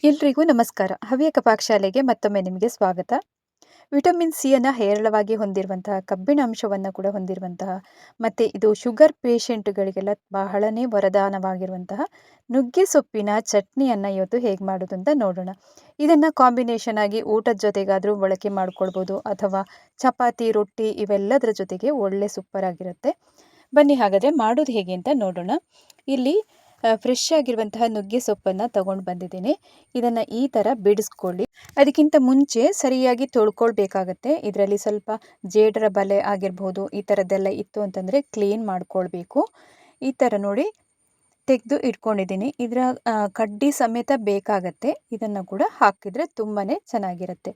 ಎಲ್ರಿಗೂ ನಮಸ್ಕಾರ. ಹವ್ಯಕ ಪಾಕಶಾಲೆಗೆ ಮತ್ತೊಮ್ಮೆ ನಿಮಗೆ ಸ್ವಾಗತ. ವಿಟಮಿನ್ ಸಿ ಅನ್ನು ಹೇರಳವಾಗಿ ಹೊಂದಿರುವಂತಹ, ಕಬ್ಬಿಣಾಂಶವನ್ನು ಕೂಡ ಹೊಂದಿರುವಂತಹ, ಮತ್ತು ಇದು ಶುಗರ್ ಪೇಷಂಟ್ಗಳಿಗೆಲ್ಲ ಬಹಳನೇ ವರದಾನವಾಗಿರುವಂತಹ ನುಗ್ಗೆ ಸೊಪ್ಪಿನ ಚಟ್ನಿಯನ್ನು ಇವತ್ತು ಹೇಗೆ ಮಾಡೋದು ಅಂತ ನೋಡೋಣ. ಇದನ್ನು ಕಾಂಬಿನೇಷನ್ ಆಗಿ ಊಟದ ಜೊತೆಗಾದರೂ ಬಳಕೆ ಮಾಡ್ಕೊಳ್ಬೋದು, ಅಥವಾ ಚಪಾತಿ, ರೊಟ್ಟಿ ಇವೆಲ್ಲದರ ಜೊತೆಗೆ ಒಳ್ಳೆ ಸೂಪರ್ ಆಗಿರುತ್ತೆ. ಬನ್ನಿ ಹಾಗಾದರೆ ಮಾಡೋದು ಹೇಗೆ ಅಂತ ನೋಡೋಣ. ಇಲ್ಲಿ ಫ್ರೆಶ್ ಆಗಿರುವಂತಹ ನುಗ್ಗೆ ಸೊಪ್ಪನ್ನು ತಗೊಂಡು ಬಂದಿದ್ದೀನಿ. ಇದನ್ನು ಈ ಥರ ಬಿಡಿಸ್ಕೊಳ್ಳಿ. ಅದಕ್ಕಿಂತ ಮುಂಚೆ ಸರಿಯಾಗಿ ತೊಳ್ಕೊಳ್ಬೇಕಾಗತ್ತೆ. ಇದರಲ್ಲಿ ಸ್ವಲ್ಪ ಜೇಡರ ಬಲೆ ಆಗಿರ್ಬೋದು, ಈ ಥರದ್ದೆಲ್ಲ ಇತ್ತು ಅಂತಂದರೆ ಕ್ಲೀನ್ ಮಾಡ್ಕೊಳ್ಬೇಕು. ಈ ಥರ ನೋಡಿ ತೆಗೆದು ಇಟ್ಕೊಂಡಿದ್ದೀನಿ. ಇದರ ಕಡ್ಡಿ ಸಮೇತ ಬೇಕಾಗತ್ತೆ. ಇದನ್ನು ಕೂಡ ಹಾಕಿದರೆ ತುಂಬಾ ಚೆನ್ನಾಗಿರುತ್ತೆ.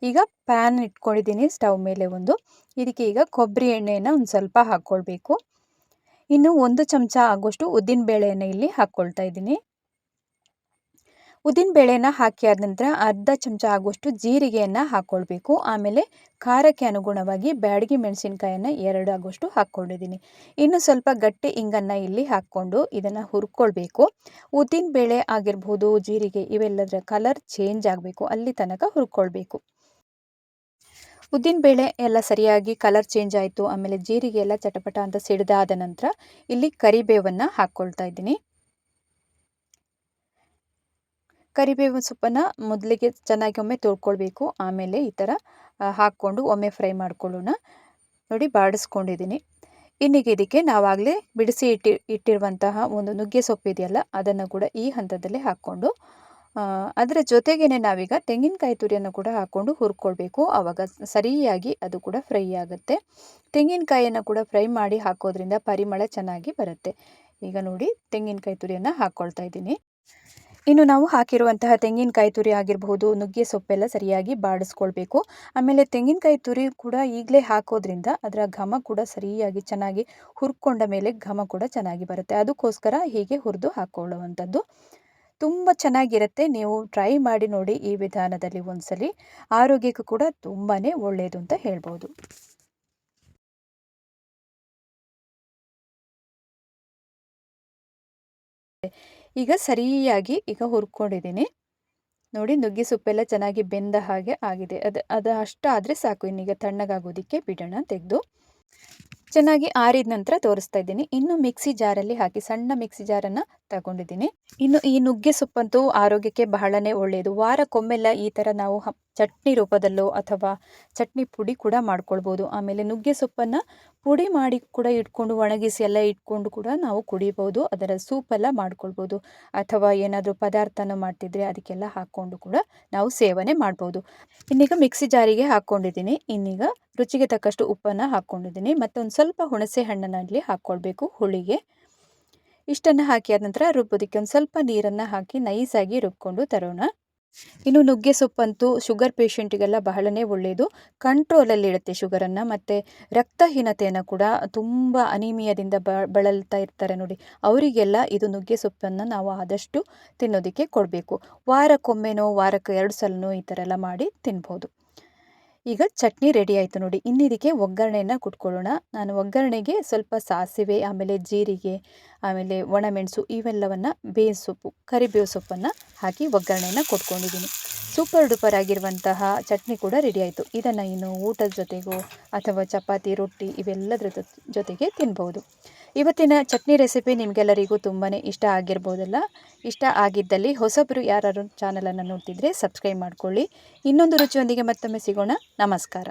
ಈಗ ಪ್ಯಾನ್ ಇಟ್ಕೊಂಡಿದ್ದೀನಿ ಸ್ಟವ್ ಮೇಲೆ ಒಂದು. ಇದಕ್ಕೆ ಈಗ ಕೊಬ್ಬರಿ ಎಣ್ಣೆಯನ್ನು ಒಂದು ಸ್ವಲ್ಪ ಹಾಕ್ಕೊಳ್ಬೇಕು. ಇನ್ನು 1 ಚಮಚ ಆಗುವಷ್ಟು ಉದ್ದಿನಬೇಳೆಯನ್ನು ಇಲ್ಲಿ ಹಾಕ್ಕೊಳ್ತಾ ಇದ್ದೀನಿ. ಉದ್ದಿನಬೇಳೆನ ಹಾಕಿ ಆದ ನಂತರ ಅರ್ಧ ಚಮಚ ಆಗುವಷ್ಟು ಜೀರಿಗೆಯನ್ನು ಹಾಕ್ಕೊಳ್ಬೇಕು. ಆಮೇಲೆ ಖಾರಕ್ಕೆ ಅನುಗುಣವಾಗಿ ಬ್ಯಾಡಗಿ ಮೆಣಸಿನ್ಕಾಯನ್ನು 2 ಆಗುವಷ್ಟು ಹಾಕ್ಕೊಂಡಿದ್ದೀನಿ. ಇನ್ನು ಸ್ವಲ್ಪ ಗಟ್ಟಿ ಇಂಗನ್ನು ಇಲ್ಲಿ ಹಾಕ್ಕೊಂಡು ಇದನ್ನು ಹುರ್ಕೊಳ್ಬೇಕು. ಉದ್ದಿನಬೇಳೆ ಆಗಿರ್ಬೋದು, ಜೀರಿಗೆ ಇವೆಲ್ಲದರ ಕಲರ್ ಚೇಂಜ್ ಆಗಬೇಕು, ಅಲ್ಲಿ ತನಕ ಹುರ್ಕೊಳ್ಬೇಕು. ಉದ್ದಿನಬೇಳೆ ಎಲ್ಲ ಸರಿಯಾಗಿ ಕಲರ್ ಚೇಂಜ್ ಆಯಿತು. ಆಮೇಲೆ ಜೀರಿಗೆ ಎಲ್ಲ ಚಟಪಟ ಅಂತ ಸಿಡಿದಾದ ನಂತರ ಇಲ್ಲಿ ಕರಿಬೇವನ್ನು ಹಾಕ್ಕೊಳ್ತಾ ಇದ್ದೀನಿ. ಕರಿಬೇವು ಸೊಪ್ಪನ್ನು ಮೊದಲಿಗೆ ಚೆನ್ನಾಗಿ ಒಮ್ಮೆ ತೊಳ್ಕೊಳ್ಬೇಕು. ಆಮೇಲೆ ಈ ಥರ ಹಾಕ್ಕೊಂಡು ಒಮ್ಮೆ ಫ್ರೈ ಮಾಡ್ಕೊಳ್ಳೋಣ. ನೋಡಿ ಬಾಡಿಸ್ಕೊಂಡಿದ್ದೀನಿ. ಇನ್ನೀಗ ಇದಕ್ಕೆ ನಾವಾಗಲೇ ಬಿಡಿಸಿ ಇಟ್ಟಿರುವಂತಹ ಒಂದು ನುಗ್ಗೆ ಸೊಪ್ಪಿದೆಯಲ್ಲ, ಅದನ್ನು ಕೂಡ ಈ ಹಂತದಲ್ಲಿ ಹಾಕ್ಕೊಂಡು ಅದರ ಜೊತೆಗೇ ನಾವೀಗ ತೆಂಗಿನಕಾಯಿ ತುರಿಯನ್ನು ಕೂಡ ಹಾಕ್ಕೊಂಡು ಹುರ್ಕೊಳ್ಬೇಕು. ಆವಾಗ ಸರಿಯಾಗಿ ಅದು ಕೂಡ ಫ್ರೈ ಆಗುತ್ತೆ. ತೆಂಗಿನಕಾಯಿಯನ್ನು ಕೂಡ ಫ್ರೈ ಮಾಡಿ ಹಾಕೋದ್ರಿಂದ ಪರಿಮಳ ಚೆನ್ನಾಗಿ ಬರುತ್ತೆ. ಈಗ ನೋಡಿ ತೆಂಗಿನಕಾಯಿ ತುರಿಯನ್ನು ಹಾಕ್ಕೊಳ್ತಾ ಇದ್ದೀನಿ. ಇನ್ನು ನಾವು ಹಾಕಿರುವಂತಹ ತೆಂಗಿನಕಾಯಿ ತುರಿ ಆಗಿರಬಹುದು, ನುಗ್ಗೆ ಸೊಪ್ಪೆಲ್ಲ ಸರಿಯಾಗಿ ಬಾಡಿಸ್ಕೊಳ್ಬೇಕು. ಆಮೇಲೆ ತೆಂಗಿನಕಾಯಿ ತುರಿ ಕೂಡ ಈಗಲೇ ಹಾಕೋದ್ರಿಂದ ಅದರ ಘಮ ಕೂಡ ಸರಿಯಾಗಿ ಚೆನ್ನಾಗಿ ಹುರ್ಕೊಂಡ ಮೇಲೆ ಘಮ ಕೂಡ ಚೆನ್ನಾಗಿ ಬರುತ್ತೆ. ಅದಕ್ಕೋಸ್ಕರ ಹೀಗೆ ಹುರಿದು ಹಾಕ್ಕೊಳ್ಳುವಂಥದ್ದು ತುಂಬ ಚೆನ್ನಾಗಿರುತ್ತೆ. ನೀವು ಟ್ರೈ ಮಾಡಿ ನೋಡಿ ಈ ವಿಧಾನದಲ್ಲಿ ಒಂದ್ಸಲಿ. ಆರೋಗ್ಯಕ್ಕೂ ಕೂಡ ತುಂಬಾ ಒಳ್ಳೆಯದು ಅಂತ ಹೇಳ್ಬೋದು. ಈಗ ಸರಿಯಾಗಿ ಹುರ್ಕೊಂಡಿದ್ದೀನಿ. ನೋಡಿ ನುಗ್ಗೆ ಸೊಪ್ಪೆಲ್ಲ ಚೆನ್ನಾಗಿ ಬೆಂದ ಹಾಗೆ ಆಗಿದೆ. ಅದು ಅಷ್ಟಾದರೆ ಸಾಕು. ಇನ್ನೀಗ ತಣ್ಣಗಾಗೋದಕ್ಕೆ ಬಿಡೋಣ. ತೆಗೆದು ಚೆನ್ನಾಗಿ ಆರಿದ ನಂತರ ತೋರಿಸ್ತಾ ಇದ್ದೀನಿ. ಇನ್ನು ಮಿಕ್ಸಿ ಜಾರಲ್ಲಿ ಹಾಕಿ, ಸಣ್ಣ ಮಿಕ್ಸಿ ಜಾರನ್ನು ತಗೊಂಡಿದ್ದೀನಿ. ಇನ್ನು ಈ ನುಗ್ಗೆ ಸೊಪ್ಪಂತೂ ಆರೋಗ್ಯಕ್ಕೆ ಬಹಳನೇ ಒಳ್ಳೆಯದು. ವಾರಕ್ಕೊಮ್ಮೆಲ್ಲ ಈ ಥರ ನಾವು ಚಟ್ನಿ ರೂಪದಲ್ಲೋ ಅಥವಾ ಚಟ್ನಿ ಪುಡಿ ಕೂಡ ಮಾಡ್ಕೊಳ್ಬೋದು. ಆಮೇಲೆ ನುಗ್ಗೆ ಸೊಪ್ಪನ್ನು ಪುಡಿ ಮಾಡಿ ಕೂಡ ಇಟ್ಕೊಂಡು, ಒಣಗಿಸಿ ಎಲ್ಲ ಇಟ್ಕೊಂಡು ಕೂಡ ನಾವು ಕುಡಿಬೋದು. ಅದರ ಸೂಪೆಲ್ಲ ಮಾಡ್ಕೊಳ್ಬೋದು. ಅಥವಾ ಏನಾದರೂ ಪದಾರ್ಥನ ಮಾಡ್ತಿದ್ರೆ ಅದಕ್ಕೆಲ್ಲ ಹಾಕ್ಕೊಂಡು ಕೂಡ ನಾವು ಸೇವನೆ ಮಾಡ್ಬೋದು. ಇನ್ನೀಗ ಮಿಕ್ಸಿ ಜಾರಿಗೆ ಹಾಕ್ಕೊಂಡಿದ್ದೀನಿ. ಇನ್ನೀಗ ರುಚಿಗೆ ತಕ್ಕಷ್ಟು ಉಪ್ಪನ್ನು ಹಾಕ್ಕೊಂಡಿದ್ದೀನಿ. ಮತ್ತೊಂದು ಸ್ವಲ್ಪ ಹುಣಸೆ ಹಣ್ಣನ್ನು ಇಲ್ಲಿ ಹಾಕ್ಕೊಳ್ಬೇಕು ಹುಳಿಗೆ. ಇಷ್ಟನ್ನು ಹಾಕಿ ಆದ ನಂತರ ರುಬ್ಬೋದಕ್ಕೆ ಒಂದು ಸ್ವಲ್ಪ ನೀರನ್ನು ಹಾಕಿ ನೈಸಾಗಿ ರುಬ್ಕೊಂಡು ತರೋಣ. ಇನ್ನು ನುಗ್ಗೆ ಸೊಪ್ಪಂತೂ ಶುಗರ್ ಪೇಷಂಟಿಗೆಲ್ಲ ಬಹಳನೇ ಒಳ್ಳೆಯದು. ಕಂಟ್ರೋಲಲ್ಲಿ ಇಡುತ್ತೆ ಶುಗರನ್ನು. ಮತ್ತು ರಕ್ತಹೀನತೆಯನ್ನು ಕೂಡ, ತುಂಬ ಅನಿಮಿಯಾದಿಂದ ಬಳಲ್ತಾ ಇರ್ತಾರೆ ನೋಡಿ, ಅವರಿಗೆಲ್ಲ ಇದು ನುಗ್ಗೆ ಸೊಪ್ಪನ್ನು ನಾವು ಆದಷ್ಟು ತಿನ್ನೋದಕ್ಕೆ ಕೊಡಬೇಕು. ವಾರಕ್ಕೊಮ್ಮೆನೋ ವಾರಕ್ಕೆ 2 ಸಲನೋ ಈ ಥರ ಎಲ್ಲ ಮಾಡಿ ತಿನ್ಬೋದು. ಈಗ ಚಟ್ನಿ ರೆಡಿ ಆಯಿತು ನೋಡಿ. ಇನ್ನಿದಕ್ಕೆ ಒಗ್ಗರಣೆಯನ್ನು ಕುಟ್ಕೊಳ್ಳೋಣ. ನಾನು ಒಗ್ಗರಣೆಗೆ ಸ್ವಲ್ಪ ಸಾಸಿವೆ, ಆಮೇಲೆ ಜೀರಿಗೆ, ಆಮೇಲೆ ಒಣಮೆಣಸು ಇವೆಲ್ಲವನ್ನು, ಬೇವಿನ ಸೊಪ್ಪು, ಕರಿಬೇವು ಸೊಪ್ಪನ್ನು ಹಾಕಿ ಒಗ್ಗರಣೆಯನ್ನು ಕೊಟ್ಕೊಂಡಿದ್ದೀನಿ. ಸೂಪರ್ ಡೂಪರ್ ಆಗಿರುವಂತಹ ಚಟ್ನಿ ಕೂಡ ರೆಡಿ ಆಯಿತು. ಇದನ್ನು ಇನ್ನು ಊಟದ ಜೊತೆಗೋ ಅಥವಾ ಚಪಾತಿ, ರೊಟ್ಟಿ ಇವೆಲ್ಲದರ ಜೊತೆಗೆ ತಿನ್ಬೋದು. ಇವತ್ತಿನ ಚಟ್ನಿ ರೆಸಿಪಿ ನಿಮಗೆಲ್ಲರಿಗೂ ತುಂಬಾ ಇಷ್ಟ ಆಗಿರ್ಬೋದಲ್ಲ. ಇಷ್ಟ ಆಗಿದ್ದಲ್ಲಿ ಹೊಸಬರು ಯಾರು ಚಾನಲನ್ನು ನೋಡ್ತಿದ್ರೆ ಸಬ್ಸ್ಕ್ರೈಬ್ ಮಾಡ್ಕೊಳ್ಳಿ. ಇನ್ನೊಂದು ರುಚಿಯೊಂದಿಗೆ ಮತ್ತೊಮ್ಮೆ ಸಿಗೋಣ. ನಮಸ್ಕಾರ.